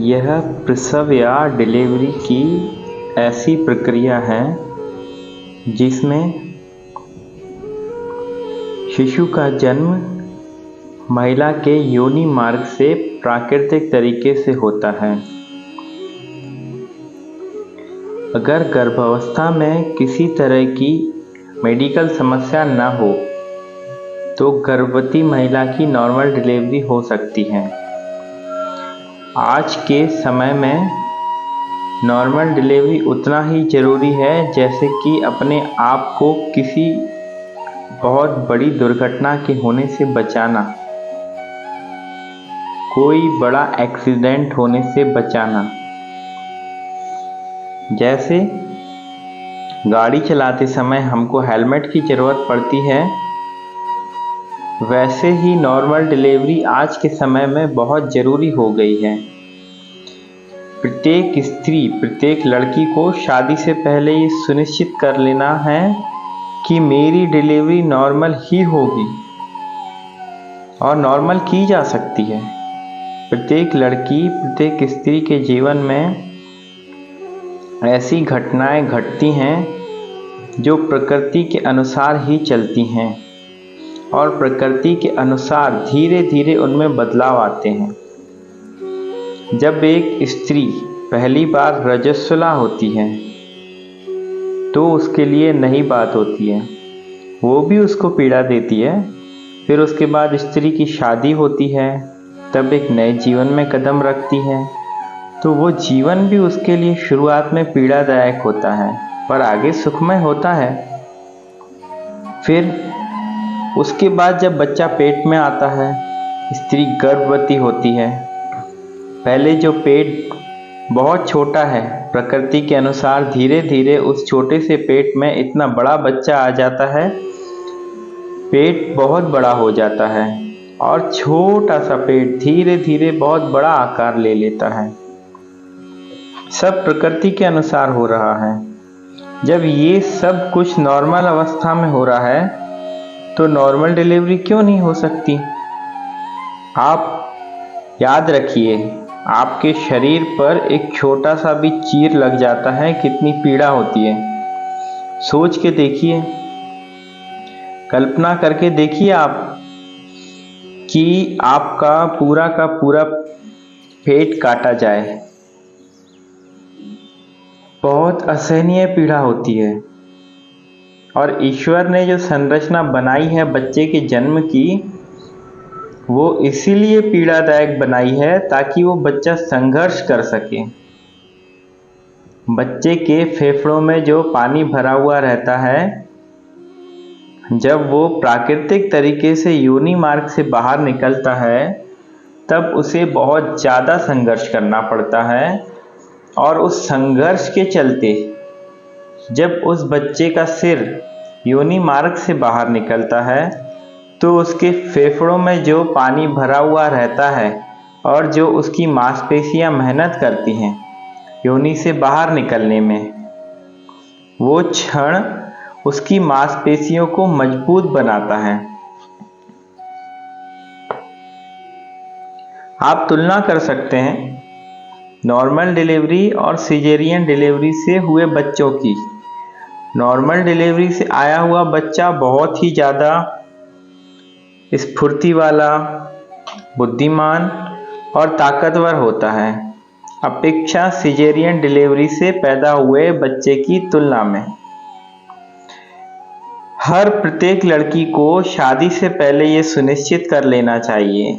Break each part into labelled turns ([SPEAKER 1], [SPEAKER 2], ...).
[SPEAKER 1] यह प्रसव या डिलीवरी की ऐसी प्रक्रिया है जिसमें शिशु का जन्म महिला के योनि मार्ग से प्राकृतिक तरीके से होता है। अगर गर्भावस्था में किसी तरह की मेडिकल समस्या न हो तो गर्भवती महिला की नॉर्मल डिलीवरी हो सकती है। आज के समय में नॉर्मल डिलीवरी उतना ही ज़रूरी है जैसे कि अपने आप को किसी बहुत बड़ी दुर्घटना के होने से बचाना, कोई बड़ा एक्सीडेंट होने से बचाना। जैसे गाड़ी चलाते समय हमको हेलमेट की ज़रूरत पड़ती है, वैसे ही नॉर्मल डिलीवरी आज के समय में बहुत ज़रूरी हो गई है। प्रत्येक स्त्री, प्रत्येक लड़की को शादी से पहले ये सुनिश्चित कर लेना है कि मेरी डिलीवरी नॉर्मल ही होगी और नॉर्मल की जा सकती है। प्रत्येक लड़की, प्रत्येक स्त्री के जीवन में ऐसी घटनाएं घटती हैं जो प्रकृति के अनुसार ही चलती हैं और प्रकृति के अनुसार धीरे धीरे उनमें बदलाव आते हैं। जब एक स्त्री पहली बार रजस्वला होती है तो उसके लिए नई बात होती है, वो भी उसको पीड़ा देती है। फिर उसके बाद स्त्री की शादी होती है, तब एक नए जीवन में कदम रखती है, तो वो जीवन भी उसके लिए शुरुआत में पीड़ादायक होता है पर आगे सुखमय होता है। फिर उसके बाद जब बच्चा पेट में आता है, स्त्री गर्भवती होती है। पहले जो पेट बहुत छोटा है, प्रकृति के अनुसार धीरे धीरे उस छोटे से पेट में इतना बड़ा बच्चा आ जाता है। पेट बहुत बड़ा हो जाता है और छोटा सा पेट धीरे धीरे बहुत बड़ा आकार ले लेता है। सब प्रकृति के अनुसार हो रहा है। जब ये सब कुछ नॉर्मल अवस्था में हो रहा है तो नॉर्मल डिलीवरी क्यों नहीं हो सकती? आप याद रखिए, आपके शरीर पर एक छोटा सा भी चीर लग जाता है, कितनी पीड़ा होती है। सोच के देखिए, कल्पना करके देखिए आप कि आपका पूरा का पूरा पेट काटा जाए। बहुत असहनीय पीड़ा होती है और ईश्वर ने जो संरचना बनाई है बच्चे के जन्म की, वो इसीलिए पीड़ादायक बनाई है ताकि वो बच्चा संघर्ष कर सके। बच्चे के फेफड़ों में जो पानी भरा हुआ रहता है, जब वो प्राकृतिक तरीके से योनि मार्ग से बाहर निकलता है तब उसे बहुत ज़्यादा संघर्ष करना पड़ता है और उस संघर्ष के चलते जब उस बच्चे का सिर योनि मार्ग से बाहर निकलता है तो उसके फेफड़ों में जो पानी भरा हुआ रहता है और जो उसकी मांसपेशियां मेहनत करती हैं योनि से बाहर निकलने में, वो क्षण उसकी मांसपेशियों को मजबूत बनाता है। आप तुलना कर सकते हैं नॉर्मल डिलीवरी और सिजेरियन डिलीवरी से हुए बच्चों की। नॉर्मल डिलीवरी से आया हुआ बच्चा बहुत ही ज़्यादा स्फूर्ति वाला, बुद्धिमान और ताकतवर होता है अपेक्षा सिजेरियन डिलीवरी से पैदा हुए बच्चे की तुलना में। हर प्रत्येक लड़की को शादी से पहले ये सुनिश्चित कर लेना चाहिए,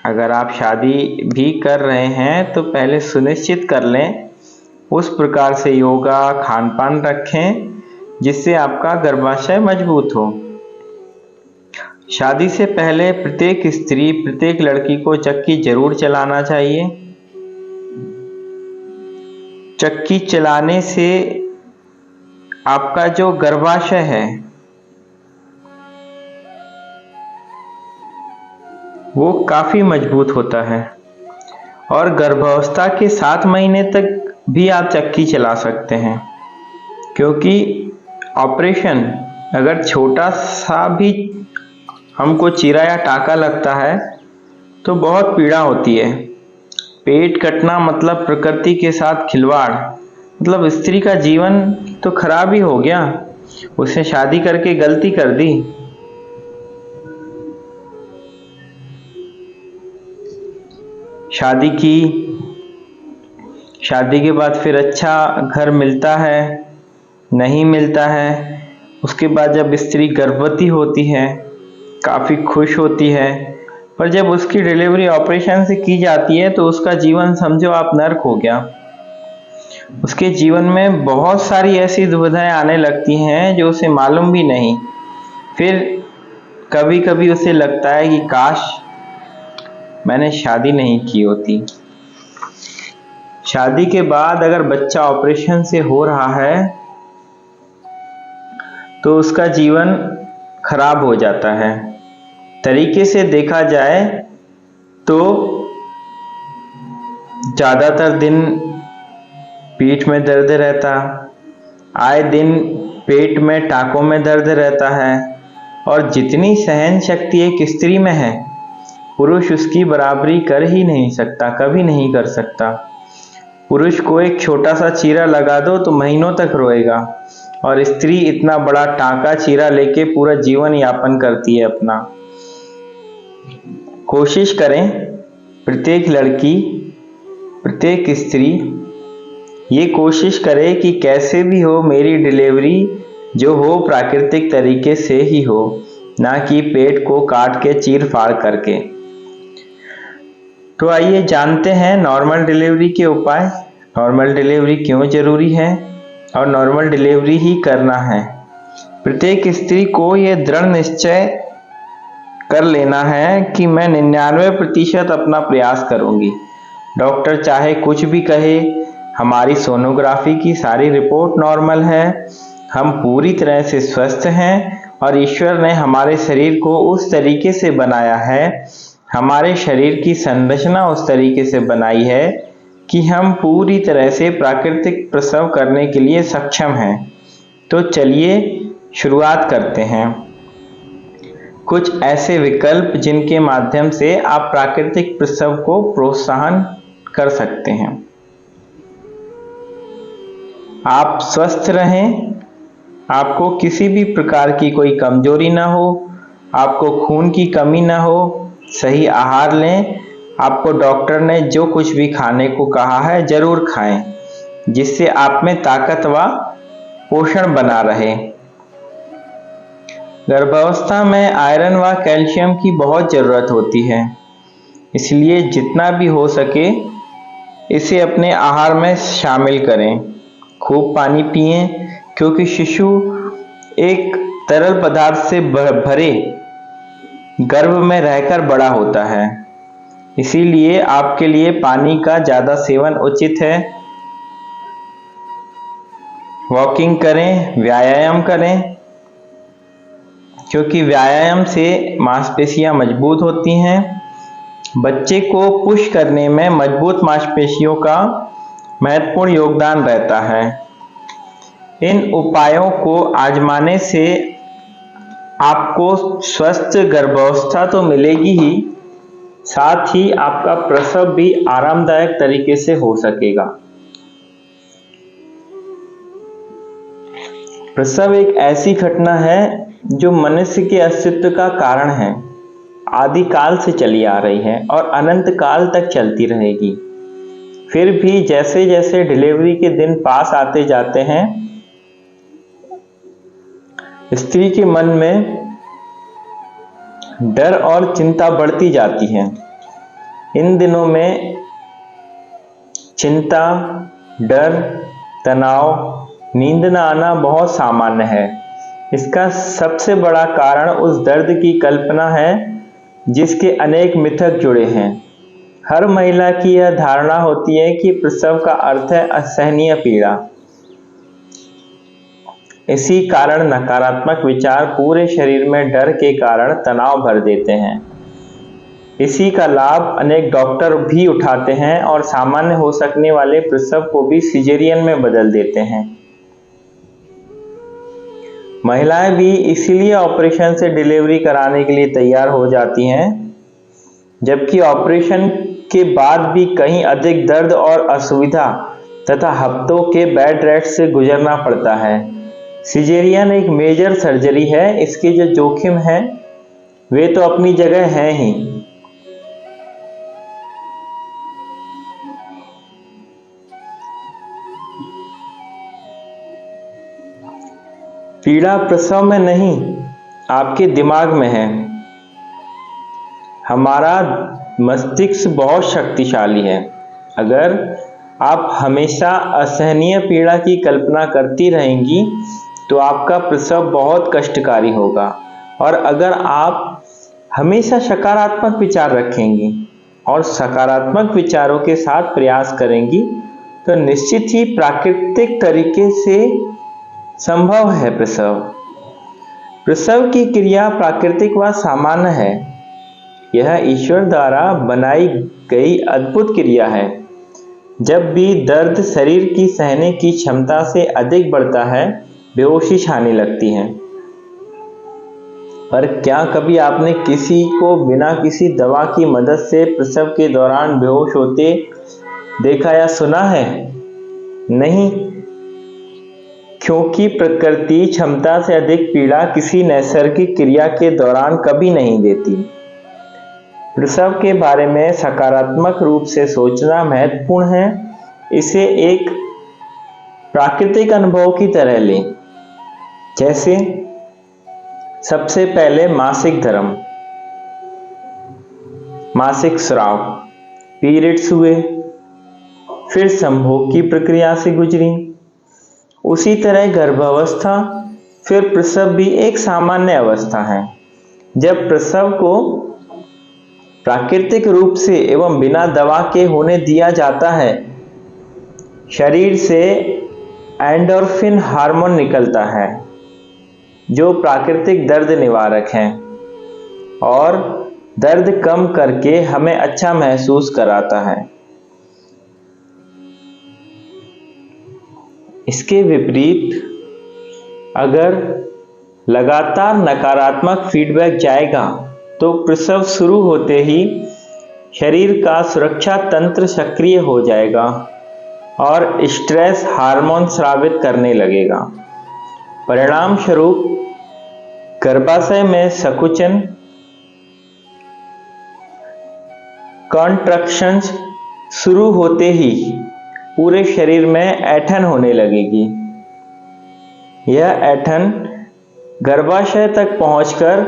[SPEAKER 1] अगर आप शादी भी कर रहे हैं तो पहले सुनिश्चित कर लें, उस प्रकार से योगा खान पान रखें जिससे आपका गर्भाशय मजबूत हो। शादी से पहले प्रत्येक स्त्री, प्रत्येक लड़की को चक्की जरूर चलाना चाहिए। चक्की चलाने से आपका जो गर्भाशय है वो काफ़ी मजबूत होता है और गर्भावस्था के 7 महीने तक भी आप चक्की चला सकते हैं, क्योंकि ऑपरेशन अगर छोटा सा भी हमको चीरा या टाका लगता है तो बहुत पीड़ा होती है। पेट कटना मतलब प्रकृति के साथ खिलवाड़, मतलब स्त्री का जीवन तो खराब ही हो गया। उसने शादी करके गलती कर दी। शादी की, शादी के बाद फिर अच्छा घर मिलता है, नहीं मिलता है। उसके बाद जब स्त्री गर्भवती होती है काफी खुश होती है, पर जब उसकी डिलीवरी ऑपरेशन से की जाती है तो उसका जीवन समझो आप नर्क हो गया। उसके जीवन में बहुत सारी ऐसी दुविधाएं आने लगती हैं जो उसे मालूम भी नहीं। फिर कभी कभी उसे लगता है कि काश मैंने शादी नहीं की होती। शादी के बाद अगर बच्चा ऑपरेशन से हो रहा है तो उसका जीवन खराब हो जाता है। तरीके से देखा जाए तो ज्यादातर दिन पीठ में दर्द रहता, आए दिन पेट में टाँकों में दर्द रहता है, और जितनी सहन शक्ति एक स्त्री में है पुरुष उसकी बराबरी कर ही नहीं सकता, कभी नहीं कर सकता। पुरुष को एक छोटा सा चीरा लगा दो तो महीनों तक रोएगा, और स्त्री इतना बड़ा टाँका चीरा लेके पूरा जीवन यापन करती है अपना। कोशिश करें प्रत्येक लड़की, प्रत्येक स्त्री ये कोशिश करे कि कैसे भी हो मेरी डिलीवरी जो हो प्राकृतिक तरीके से ही हो, ना कि पेट को काट के चीर फाड़ करके। तो आइए जानते हैं नॉर्मल डिलीवरी के उपाय। नॉर्मल डिलीवरी क्यों जरूरी है और नॉर्मल डिलीवरी ही करना है। प्रत्येक स्त्री को यह दृढ़ निश्चय कर लेना है कि मैं 99% अपना प्रयास करूंगी। डॉक्टर चाहे कुछ भी कहे, हमारी सोनोग्राफी की सारी रिपोर्ट नॉर्मल है, हम पूरी तरह से स्वस्थ हैं और ईश्वर ने हमारे शरीर को उस तरीके से बनाया है, हमारे शरीर की संरचना उस तरीके से बनाई है कि हम पूरी तरह से प्राकृतिक प्रसव करने के लिए सक्षम हैं। तो चलिए शुरुआत करते हैं। कुछ ऐसे विकल्प जिनके माध्यम से आप प्राकृतिक प्रसव को प्रोत्साहन कर सकते हैं। आप स्वस्थ रहें, आपको किसी भी प्रकार की कोई कमजोरी ना हो, आपको खून की कमी ना हो, सही आहार लें। आपको डॉक्टर ने जो कुछ भी खाने को कहा है जरूर खाएं, जिससे आप में ताकत व पोषण बना रहे। गर्भावस्था में आयरन व कैल्शियम की बहुत जरूरत होती है, इसलिए जितना भी हो सके इसे अपने आहार में शामिल करें। खूब पानी पिएं, क्योंकि शिशु एक तरल पदार्थ से भरे गर्भ में रहकर बड़ा होता है, इसीलिए आपके लिए पानी का ज्यादा सेवन उचित है। वॉकिंग करें, व्यायाम करें, क्योंकि व्यायाम से मांसपेशियां मजबूत होती हैं। बच्चे को पुश करने में मजबूत मांसपेशियों का महत्वपूर्ण योगदान रहता है। इन उपायों को आजमाने से आपको स्वस्थ गर्भावस्था तो मिलेगी ही, साथ ही आपका प्रसव भी आरामदायक तरीके से हो सकेगा। प्रसव एक ऐसी घटना है जो मनुष्य के अस्तित्व का कारण है, आदिकाल से चली आ रही है और अनंत काल तक चलती रहेगी। फिर भी जैसे जैसे डिलीवरी के दिन पास आते जाते हैं, स्त्री के मन में डर और चिंता बढ़ती जाती है। इन दिनों में चिंता, डर, तनाव, नींद न आना बहुत सामान्य है। इसका सबसे बड़ा कारण उस दर्द की कल्पना है जिसके अनेक मिथक जुड़े हैं। हर महिला की यह धारणा होती है कि प्रसव का अर्थ है असहनीय पीड़ा। इसी कारण नकारात्मक विचार पूरे शरीर में डर के कारण तनाव भर देते हैं। इसी का लाभ अनेक डॉक्टर भी उठाते हैं और सामान्य हो सकने वाले प्रसव को भी सिजेरियन में बदल देते हैं। महिलाएं भी इसीलिए ऑपरेशन से डिलीवरी कराने के लिए तैयार हो जाती हैं, जबकि ऑपरेशन के बाद भी कहीं अधिक दर्द और असुविधा तथा हफ्तों के बेड रेस्ट से गुजरना पड़ता है। सिजेरियन एक मेजर सर्जरी है, इसके जो जोखिम हैं वे तो अपनी जगह हैं ही। पीड़ा प्रसव में नहीं, आपके दिमाग में है। हमारा मस्तिष्क बहुत शक्तिशाली है। अगर आप हमेशा असहनीय पीड़ा की कल्पना करती रहेंगी तो आपका प्रसव बहुत कष्टकारी होगा, और अगर आप हमेशा सकारात्मक विचार रखेंगी और सकारात्मक विचारों के साथ प्रयास करेंगी तो निश्चित ही प्राकृतिक तरीके से संभव है प्रसव। प्रसव की क्रिया प्राकृतिक व सामान्य है। यह ईश्वर द्वारा बनाई गई अद्भुत क्रिया है। जब भी दर्द शरीर की सहने की क्षमता से अधिक बढ़ता है, बेहोशी छाने लगती है। पर क्या कभी आपने किसी को बिना किसी दवा की मदद से प्रसव के दौरान बेहोश होते देखा या सुना है? नहीं, क्योंकि प्रकृति क्षमता से अधिक पीड़ा किसी नैसर्गिक क्रिया के दौरान कभी नहीं देती। प्रसव के बारे में सकारात्मक रूप से सोचना महत्वपूर्ण है। इसे एक प्राकृतिक अनुभव की तरह लें। जैसे सबसे पहले मासिक धर्म, मासिक स्राव, पीरियड्स हुए, फिर संभोग की प्रक्रिया से गुजरी। उसी तरह गर्भावस्था, फिर प्रसव भी एक सामान्य अवस्था है। जब प्रसव को प्राकृतिक रूप से एवं बिना दवा के होने दिया जाता है, शरीर से एंडोर्फिन हार्मोन निकलता है जो प्राकृतिक दर्द निवारक है और दर्द कम करके हमें अच्छा महसूस कराता है। इसके विपरीत अगर लगातार नकारात्मक फीडबैक जाएगा तो प्रसव शुरू होते ही शरीर का सुरक्षा तंत्र सक्रिय हो जाएगा और स्ट्रेस हार्मोन स्रावित करने लगेगा। परिणाम स्वरूप गर्भाशय में संकुचन, कॉन्ट्रैक्शंस शुरू होते ही पूरे शरीर में ऐंठन होने लगेगी। यह ऐंठन गर्भाशय तक पहुंचकर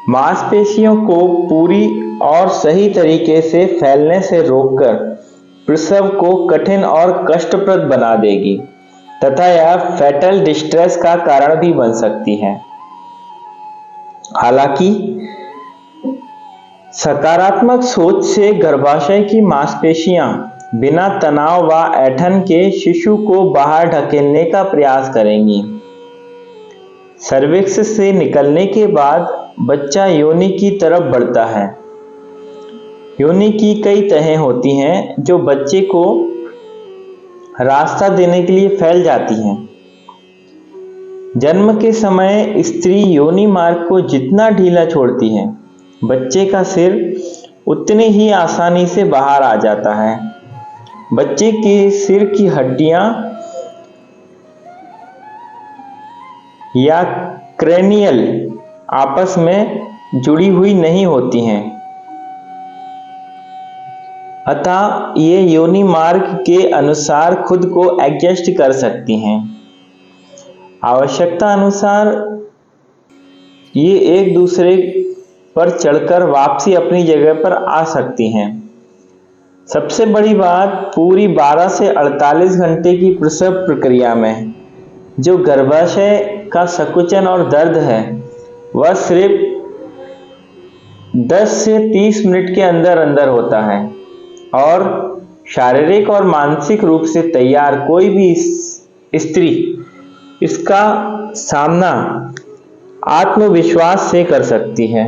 [SPEAKER 1] मांसपेशियों को पूरी और सही तरीके से फैलने से रोककर प्रसव को कठिन और कष्टप्रद बना देगी तथा यह फेटल डिस्ट्रेस का कारण भी बन सकती है। हालांकि सकारात्मक सोच से गर्भाशय की मांसपेशियां बिना तनाव व ऐंठन के शिशु को बाहर ढकेलने का प्रयास करेंगी। सर्विक्स से निकलने के बाद बच्चा योनि की तरफ बढ़ता है। योनि की कई तहें होती हैं जो बच्चे को रास्ता देने के लिए फैल जाती हैं। जन्म के समय स्त्री योनि मार्ग को जितना ढीला छोड़ती है, बच्चे का सिर उतने ही आसानी से बाहर आ जाता है। बच्चे के सिर की हड्डियां या क्रेनियल आपस में जुड़ी हुई नहीं होती हैं, अतः ये योनि मार्ग के अनुसार खुद को एडजस्ट कर सकती हैं। आवश्यकता अनुसार ये एक दूसरे पर चढ़कर वापसी अपनी जगह पर आ सकती हैं। सबसे बड़ी बात, पूरी 12 से 48 घंटे की प्रसव प्रक्रिया में जो गर्भाशय का संकुचन और दर्द है वह सिर्फ 10 से 30 मिनट के अंदर अंदर होता है और शारीरिक और मानसिक रूप से तैयार कोई भी स्त्री इसका सामना आत्मविश्वास से कर सकती है।